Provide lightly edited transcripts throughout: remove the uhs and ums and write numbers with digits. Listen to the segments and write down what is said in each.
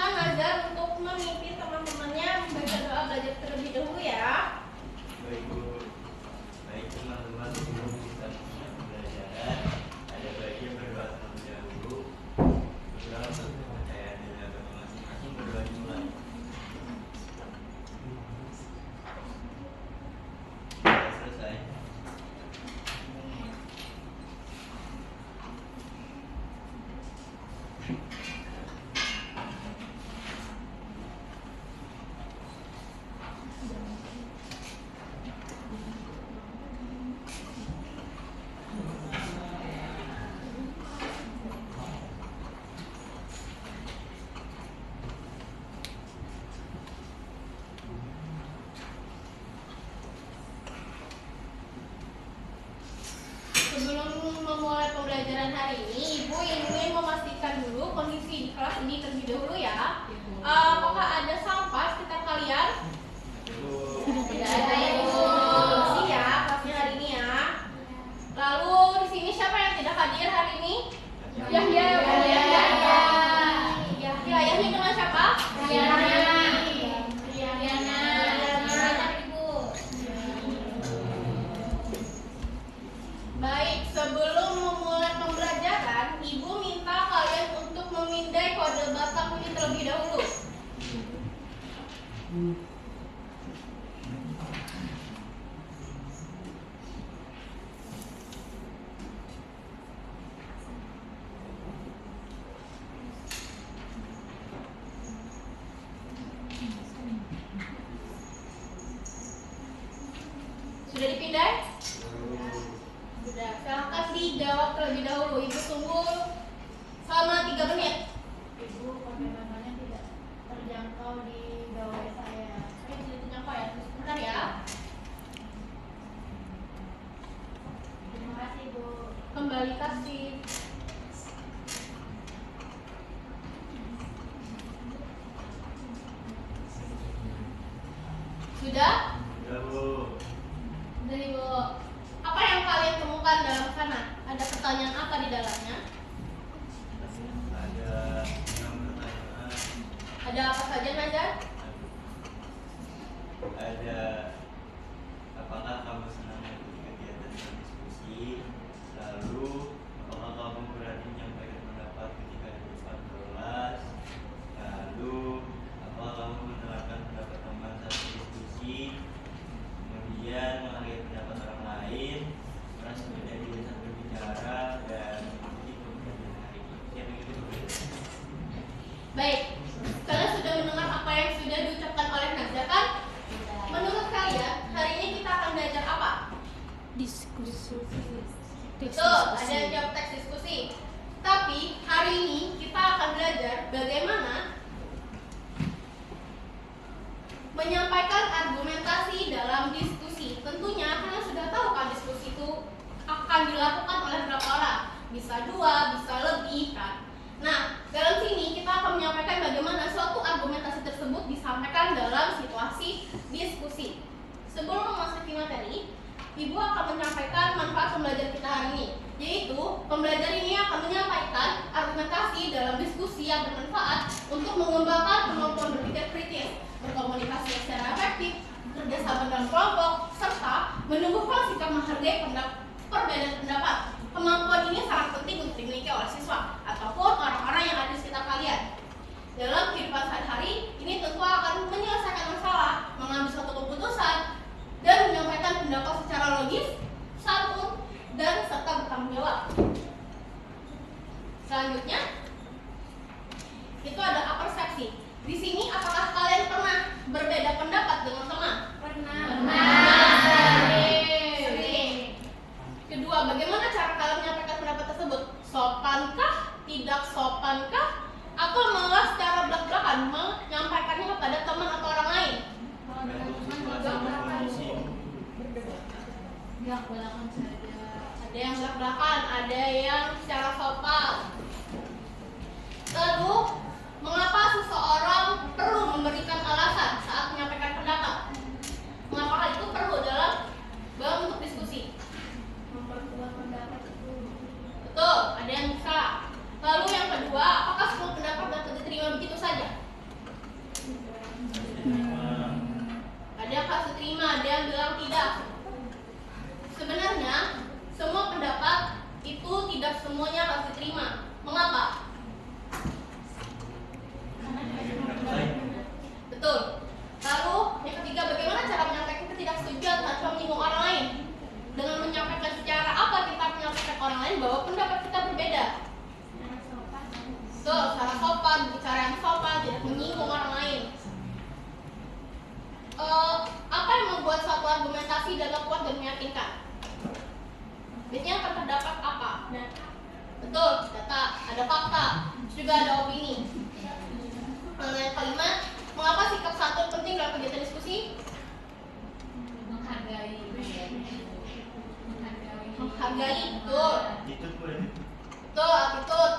silakan Nazar untuk memimpin teman-temannya membaca doa belajar terlebih dahulu ya. Baik Bu. Baik teman-teman, sebelum kita mulai pembelajaran, ada baiknya berdoa terlebih dahulu. Berdoa untuk kepercayaan diri agama masing-masing, berdoa dimulai. Sudah selesai. Sebelum memulai pembelajaran hari ini, Ibu ingin memastikan dulu kondisi di kelas ini terlebih dahulu ya. Apakah ada sampah sekitar kalian? Tidak ada ya Ibu. Bersih ya kelasnya hari ini ya. Lalu di sini siapa yang tidak hadir hari ini? Yahya. Ayahnya dengan siapa? Baik, sebelum memulai pembelajaran, Ibu minta kalian untuk memindai kode Batak ini terlebih dahulu. Sudah dipindai? Sudah, silahkan dijawab terlebih dahulu. Ibu tunggu selama 3 menit. Ibu, kontenannya tidak terjangkau di gawai saya. Tidak terjangkau ya, sebentar ya. Terima kasih, Bu. Kembali kasih. Sudah? Sudah Bu. Sudah Ibu. Apa yang kalian temukan dalam sana? Ada pertanyaan apa di dalamnya? Ada 6 pertanyaan. Ada apa saja Nazar? Ada, apakah kamu senang mengikuti kegiatan berdiskusi? Lalu, apakah kamu berani menyampaikan pendapat ketika di depan kelas? Lalu, apakah kamu menerapkan pendapat teman saat berdiskusi? Kemudian menghargai pendapat orang lain, merasa beda diri saat berbicara, dan mengikuti pembelajaran hari ini. Siapa yang ikut pembelajaran? Baik, kalian sudah mendengar apa yang sudah diucapkan oleh Nazar kan? Menurut kalian, hari ini kita akan belajar apa? Diskusi. Betul, ada yang jawab teks diskusi. Tapi hari ini kita akan belajar bagaimana menyampaikan argumentasi dalam diskusi. Tentunya kalian sudah tahu kan diskusi itu akan dilakukan oleh berapa orang? Bisa 2, bisa lebih kan? Nah, dalam sini kita akan menyampaikan bagaimana suatu argumentasi tersebut disampaikan dalam situasi diskusi. Sebelum memasuki materi, Ibu akan menyampaikan manfaat pembelajaran kita hari ini, yaitu pembelajaran ini akan menyampaikan argumentasi dalam diskusi yang bermanfaat untuk mengembangkan kemampuan berpikir kritis, berkomunikasi secara efektif, kerjasama dalam kelompok, serta menumbuhkan sikap menghargai perbedaan pendapat. Kemampuan ini sangat penting untuk dimiliki oleh siswa ataupun orang-orang yang ada di sekitar kalian. Dalam kehidupan sehari-hari, ini tentu akan menyelesaikan masalah, mengambil suatu keputusan, dan menyampaikan pendapat secara logis, santun, dan serta bertanggung jawab. Selanjutnya, itu ada apersepsi. Di sini, apakah kalian pernah berbeda pendapat dengan teman? Sering. Kedua, bagaimana cara kalian menyampaikan pendapat tersebut? Sopankah? Tidak sopankah? Atau malah secara belak-belakan menyampaikannya kepada teman atau orang lain? Belak-belakan saja. Ada yang belak-belakan, ada yang secara sopan. Lalu, mengapa seseorang perlu memberikan alasan saat menyampaikan pendapat? Mengapa hal itu perlu dalam bentuk diskusi? Memperkuat pendapat itu. Betul, ada yang bisa. Lalu yang kedua, apakah semua pendapat dapat diterima begitu saja? argumentasi data kuat dan meyakinkan. Biasanya akan terdapat apa? Betul, data, ada fakta, juga ada opini. Lalu yang kelima, mengapa sikap santun penting dalam kegiatan diskusi? Menghargai, Betul. Itu boleh. Betul, attitude.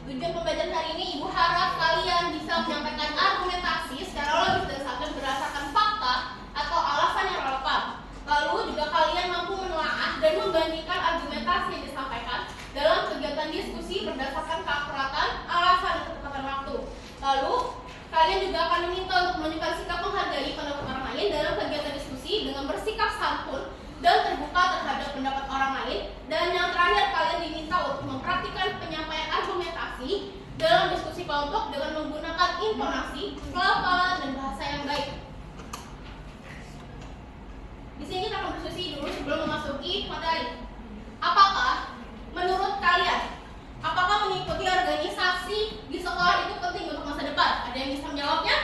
Tujuan pembelajaran hari ini, Ibu harap kalian bisa menyampaikan argumentasi secara logis dan santun berdasarkan fakta atau alasan yang relevan. Lalu juga kalian mampu menelaah dan membandingkan argumentasi yang disampaikan dalam kegiatan diskusi berdasarkan keakuratan, alasan, dan ketepatan waktu. Lalu kalian juga akan diminta untuk menunjukkan sikap menghargai pendapat orang lain dalam kegiatan diskusi dengan bersikap santun dan terbuka terhadap pendapat orang lain. Dan yang terakhir, kalian diminta untuk mempraktikkan penyampaian argumentasi dalam diskusi kelompok dengan menggunakan intonasi, pelafalan, dan bahasa yang baik. Di sini kita akan berdiskusi dulu sebelum memasuki materi. Apakah menurut kalian, apakah mengikuti organisasi di sekolah itu penting untuk masa depan? Ada yang bisa menjawabnya?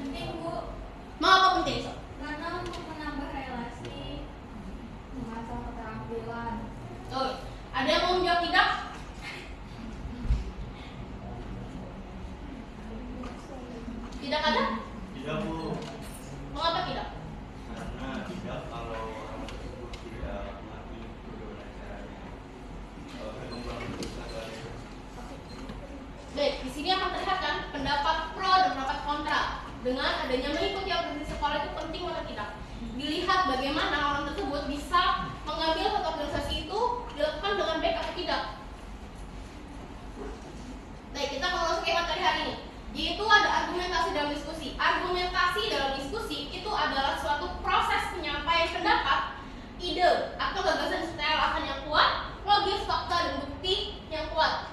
penting Bu, Mengapa penting? karena untuk menambah relasi, mengasah keterampilan. Betul. Ada yang mau menjawab tidak? Tidak ada? Tidak Bu, Mengapa tidak? karena tidak kalau orang tersebut tidak mengerti bagaimana caranya berkembang bersama. Baik, di sini akan terlihat kan pendapat pro dan pendapat kontra. Dengan adanya mengikuti organisasi sekolah itu penting atau tidak? Dilihat bagaimana orang tersebut bisa mengambil satu organisasi itu dilakukan dengan baik atau tidak. Baik, kita akan masuk ke materi hari ini, yaitu ada argumentasi dalam diskusi. Argumentasi dalam diskusi itu adalah suatu proses penyampaian pendapat, ide, atau gagasan serta alasan yang kuat, logis, fakta, dan bukti yang kuat,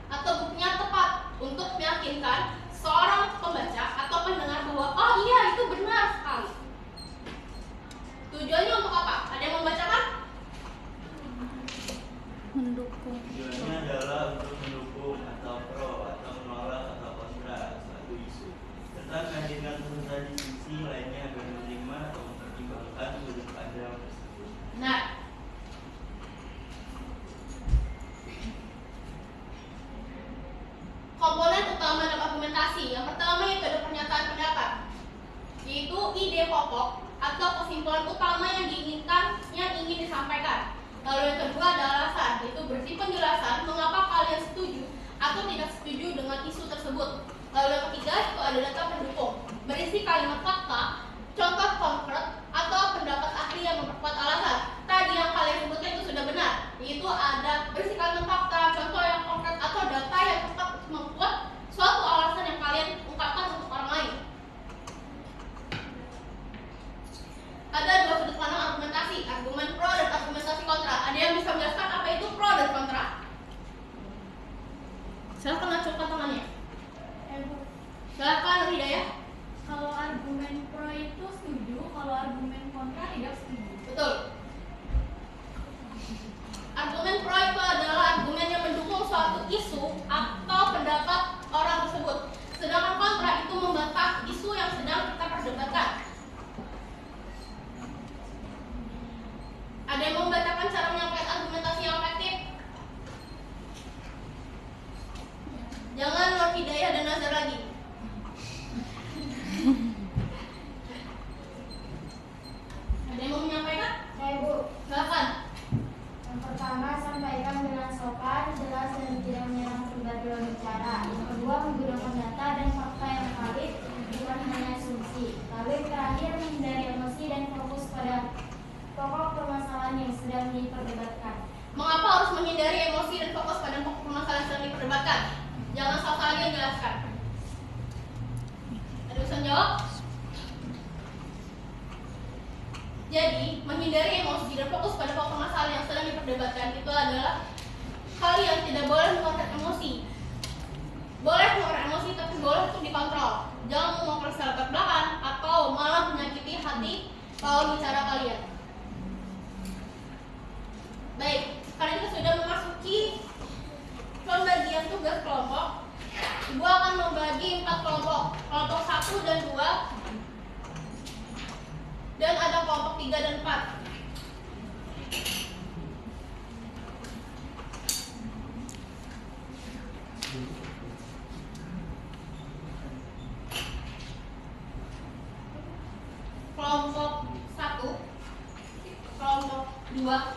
atau buktinya tepat untuk meyakinkan seorang pembaca atau pendengar bahwa oh iya itu benar sekali. Tujuannya untuk apa? Ada yang membacakan? Mendukung. Tujuannya adalah untuk mendukung atau pro atau menolak atau kontra suatu isu serta menghadirkan peserta diskusi lainnya agar menerima atau mempertimbangkan sudut pandang tersebut. Benar. Komponen utama dalam argumentasi, yang pertama yaitu ada pernyataan pendapat, yaitu ide pokok atau kesimpulan utama yang ingin disampaikan. Lalu yang kedua ada alasan, yaitu berisi penjelasan mengapa kalian setuju atau tidak setuju dengan isu tersebut. Lalu yang ketiga itu ada data pendukung, berisi kalimat fakta, contoh konkret atau pendapat ahli yang memperkuat alasan. Tadi yang kalian sebutkan itu sudah benar, yaitu ada berisi kalimat fakta, contoh yang konkret atau data yang tepat untuk membuat suatu alasan yang kalian ungkapkan untuk orang lain. Ada dua sudut pandang argumentasi, argumen pro dan argumentasi kontra. Ada yang bisa menjelaskan apa itu pro dan kontra? Silahkan acungkan tangannya. Bu, Silahkan Hidayah. kalau argumen pro itu setuju, kalau argumen kontra tidak setuju. Betul. Argumen pro itu adalah argumen yang mendukung suatu isu atau pendapat orang tersebut. Sedangkan kontra itu membantah isu yang sedang kita perdebatkan. Ada yang mau membacakan cara menyampaikan argumentasi yang efektif? Jangan Nur Hidayah dan Nazar lagi. Ada yang mau menyampaikan? Saya Bu, Silakan. yang pertama sampaikan dengan sopan, jelas dan tidak menyerang pribadi lawan bicara. Yang kedua menggunakan data dan fakta yang valid, bukan hanya asumsi. Lalu yang terakhir menghindari emosi dan fokus pada pokok permasalahan yang sedang diperdebatkan. Mengapa harus menghindari emosi dan fokus pada pokok permasalahan yang sedang diperdebatkan? Jangan salah lagi yang jelaskan. Ada yang bisa jawab? Jadi, menghindari emosi dan fokus pada pokok permasalahan yang sedang diperdebatkan itu adalah kalian tidak boleh mengeluarkan emosi. Boleh mengeluarkan emosi, tapi boleh untuk dikontrol. Jangan mengeluarkan secara belak-belakan atau malah menyakiti hati lawan bicara kalian. Baik, sekarang kita sudah memasuki pembagian tugas kelompok. Ibu akan membagi 4 kelompok. Kelompok 1 dan 2. Dan ada kelompok 3 dan 4. Kelompok 1, kelompok 2,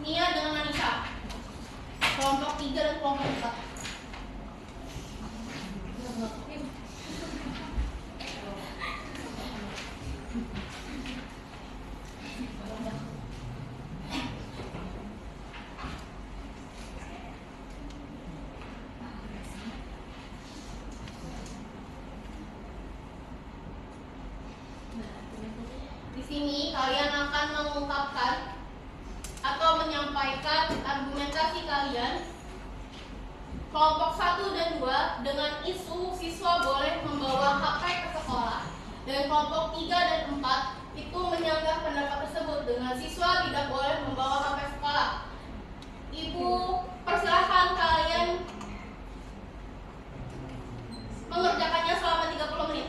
Nia dengan Anissa. Kelompok 3 dan kelompok 4. Di sini kalian akan mengungkapkan atau menyampaikan argumentasi kalian. Kelompok 1 dan 2 dengan isu siswa boleh membawa HP ke sekolah. Dan kelompok 3 dan 4 itu menyanggah pendapat tersebut dengan siswa tidak boleh membawa HP sekolah. Ibu persilahkan kalian mengerjakannya selama 30 menit.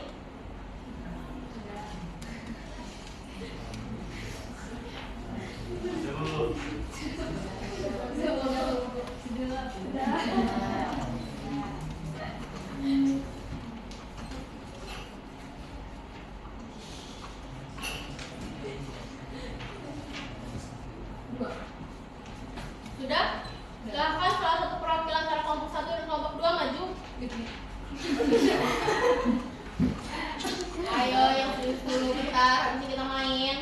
Sudah? Silahkan salah satu perwakilan dari kelompok 1 dan kelompok 2 maju. Ayo yang dulu bentar, habis ini kita main.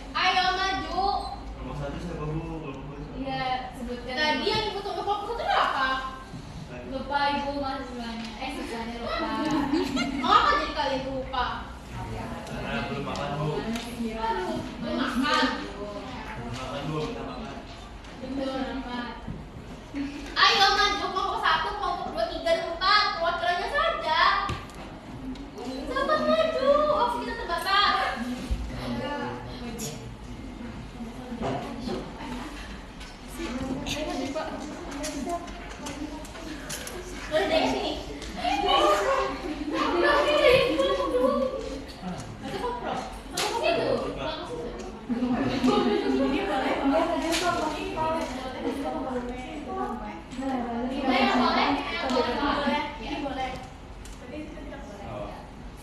Ayo maju. Kelompok 1 siapa Bu? Kelompok 1. Iya, sebutkan. Tadi yang ikut kelompok 1 apa? Lupa ibu mahasiswanya. Siswanya lupa. Mengapa jadi kalian lupa? Karena belum makan Bu. Belum makan. Belum makan Bu, kita makan. Betul, nama. Ayo maju kelompok 1, kelompok 2, 3, dan 4. Perwakilannya saja. Sahabat maju. Waktu kita terbatas. Boleh dari sini.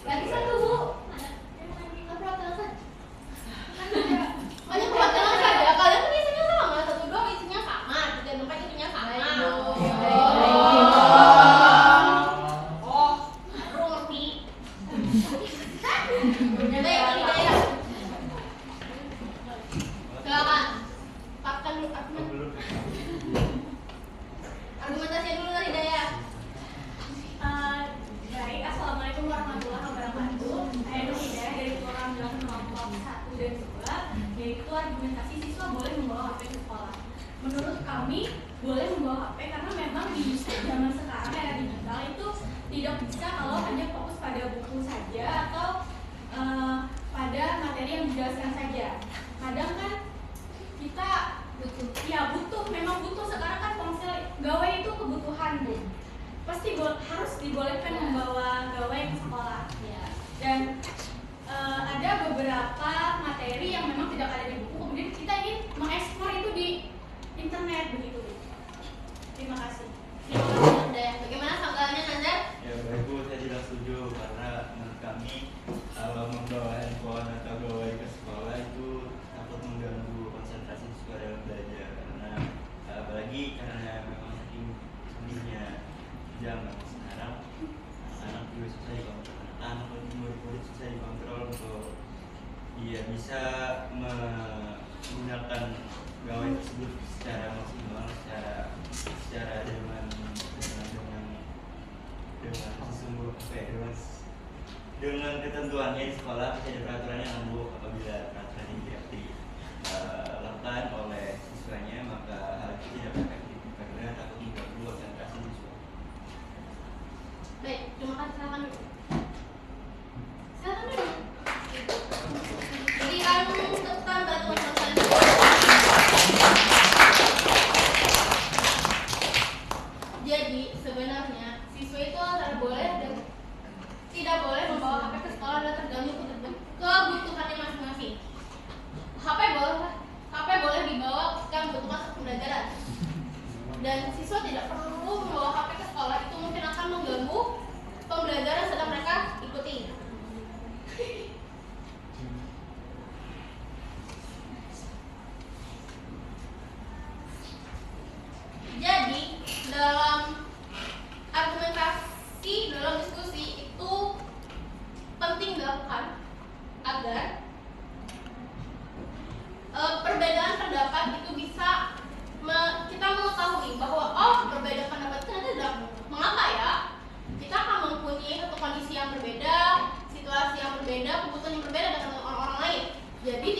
Lagi satu Bu. Hanya perwakilan saja. Kalian kan isinya sama. 1, 2 isinya sama. 3, 4 isinya sama. Oh, aku ngerti. Jadi Hidayah. Silakan. Pakkan dulu argumentasi dulu dari Hidayah. Baik, assalamualaikum warahmatullahi wabarakatuh. Saya Nur Hidayah dari program Bilangan kelompok 1 dan 2, yaitu argumentasi siswa boleh membawa HP ke sekolah. Menurut kami boleh membawa HP karena memang di zaman sekarang era digital itu tidak bisa kalau hanya fokus pada buku saja atau pada materi yang dijelaskan saja. Kadang kan kita butuh, memang butuh. Sekarang kan ponsel gawai itu kebutuhan Bu. Pasti harus dibolehkan membawa gawai ke sekolah. Dan ada beberapa materi yang memang tidak ada di buku, kemudian kita ingin mengeksplor itu di internet begitu. Terima kasih. Terima kasih Hidayah. Bagaimana tanggapannya Nazar? Ya baik Bu, saya tidak setuju karena menurut kami kalau membawa handphone atau gawai ke sekolah itu takut mengganggu konsentrasi siswa dalam belajar karena apalagi karena memang saking canggihnya zaman sekarang anak juga susah dikontrol, anak murid susah dikontrol untuk dia bisa menggunakan gawai tersebut secara maksimal, secara dengan sesungguhnya dengan ketentuannya di sekolah bisa ada peraturannya namun apabila peraturan ini tidak dilakukan oleh siswanya maka hal itu tidak efektif karena takut mengganggu konsentrasi siswa. Baik, terima kasih. Silakan dulu. Silakan dulu. Jadi kan depan batu selesai.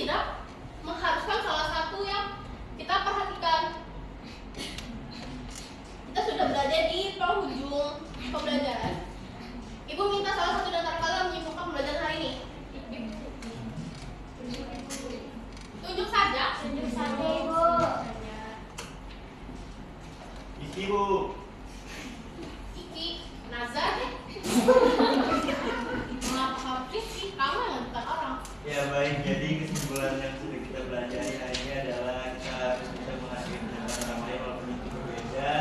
tidak mengharuskan salah satu yang kita perhatikan. Kita sudah berada di penghujung pembelajaran. Ibu minta salah satu dari kalian menyimpulkan pembelajaran hari ini. Tunjuk saja. Tunjuk saja, Ibu. Iki Bu. Iki, Nazar deh. Mengapa Rizky? Kamu yang bukan orang. Ya baik, jadi kesimpulan yang sudah kita pelajari hari ini adalah kita harus bisa menghargai pendapat orang lain walaupun itu berbeda,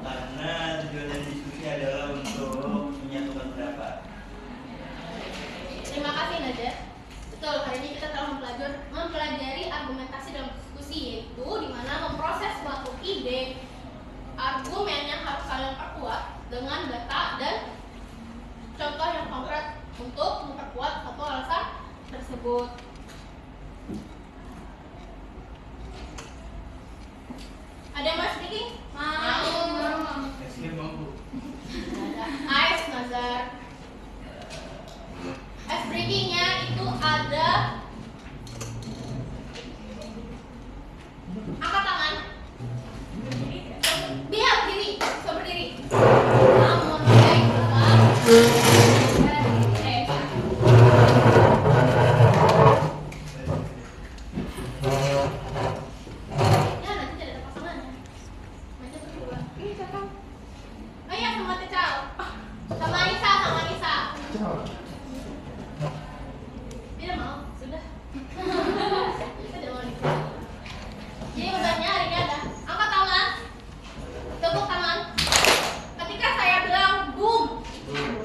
karena tujuan dari diskusi adalah untuk menyatukan pendapat. Terima kasih Nazar. Betul, hari ini kita telah mempelajari argumentasi dalam diskusi, yaitu di mana memproses suatu ide, argumen yang harus kalian perkuat dengan data dan contoh yang konkret untuk memperkuat satu alasan tersebut. Ada yang mau speaking? Mau. Escape mau Bu. Ice Nazar. Ice breakingnya itu ada angkat tangan. Dia berdiri, bisa berdiri. Namun baik ya nanti tidak ada pasangannya. Macam berdua. Ini cakap. Oh iya sama Tecau. Sama Nisa, sama Nisa. Tidak mau, sudah. Tidak mau nikah. Jadi bebannya hari ini ada angkat tangan, tepuk tangan. Ketika saya bilang boom,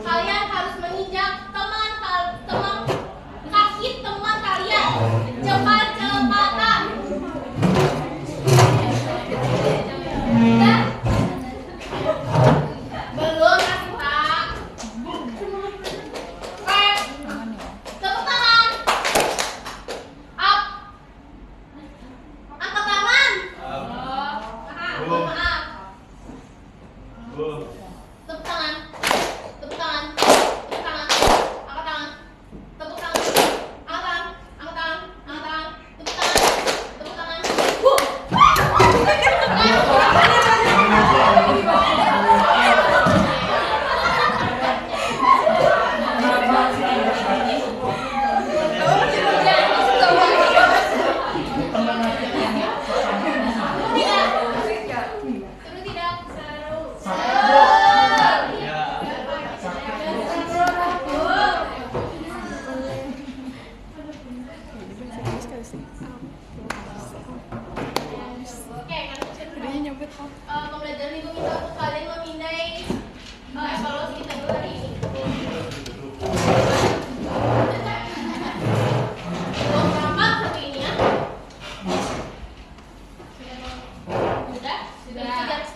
kalian harus menginjak teman kaki teman kalian cepat-cepatan. Dan belum kasih tak. Tepuk tangan. Up. Angkat tangan. Bu. Maaf. Bu. Tepuk tangan. Tepuk tangan. Tepuk tangan. Angkat tangan. Tepuk tangan. Angkat tangan. Angkat tangan. Angkat tangan. Tepuk tangan. Tepuk tangan. Seru tidak? Seru. Ya. Oke, pembelajaran ibu minta untuk kalian memindai evaluasi kita dulu hari ini. Belum gampang seperti ini ya. Sudah? Sudah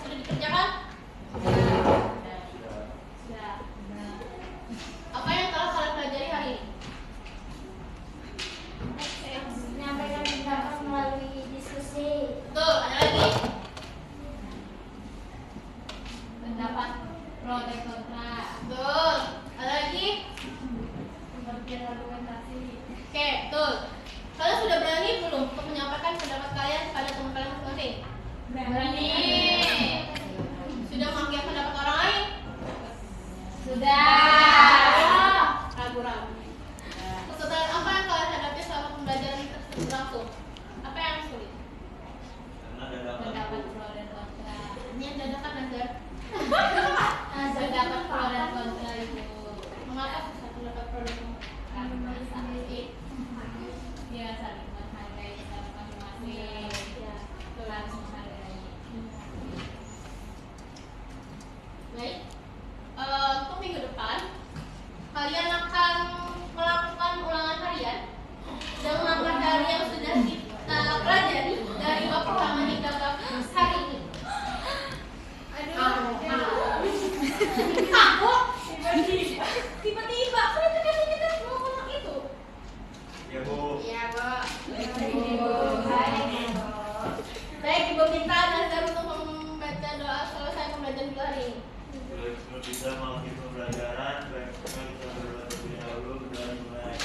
dikerjakan? Sudah. Apa yang telah kalian pelajari hari ini? Menyampaikan pendapat melalui diskusi. Betul, ada lagi? Pendapat pro dan kontra. Betul. Ada lagi? Pembagian argumentasi. Oke, betul. Kalian sudah berani belum untuk menyampaikan pendapat kalian kepada teman kalian masing-masing? Berani. Sudah menghargai pendapat orang lain? Sudah. Ragu-ragu. Kesulitan apa yang kalian hadapi selama pembelajaran tersebut berlangsung? Apa yang sulit? Karena dadakan Bu. pro dan kontra. Ini yang dadakan Nazar. Pendapat pro dan kontra itu Mengapa susah pendapat pro dan kontra? karena saling dia saling menghargai pendapat masing-masing. Harus menghargai. Baik. Untuk minggu depan kalian akan melakukan ulangan harian dengan materi yang sudah kita pelajari dari bab pertama hingga bab hari ini. Aku tiba-tiba kan itu kan kita mau ulang itu. Ya Bu. Iya, Bu. Baik, Ibu minta Nazar untuk membaca doa selesai pembelajaran kita hari ini. Sebelum bisa mengakhiri pembelajaran, baiknya kita berdoa terlebih dahulu. Berdoa dimulai.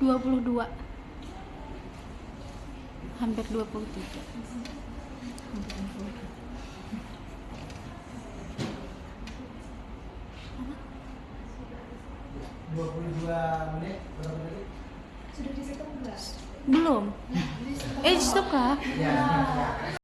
22. Hampir 23. 22 menit berapa tadi? Sudah di stop enggak? Belum. Stop kah? Ya.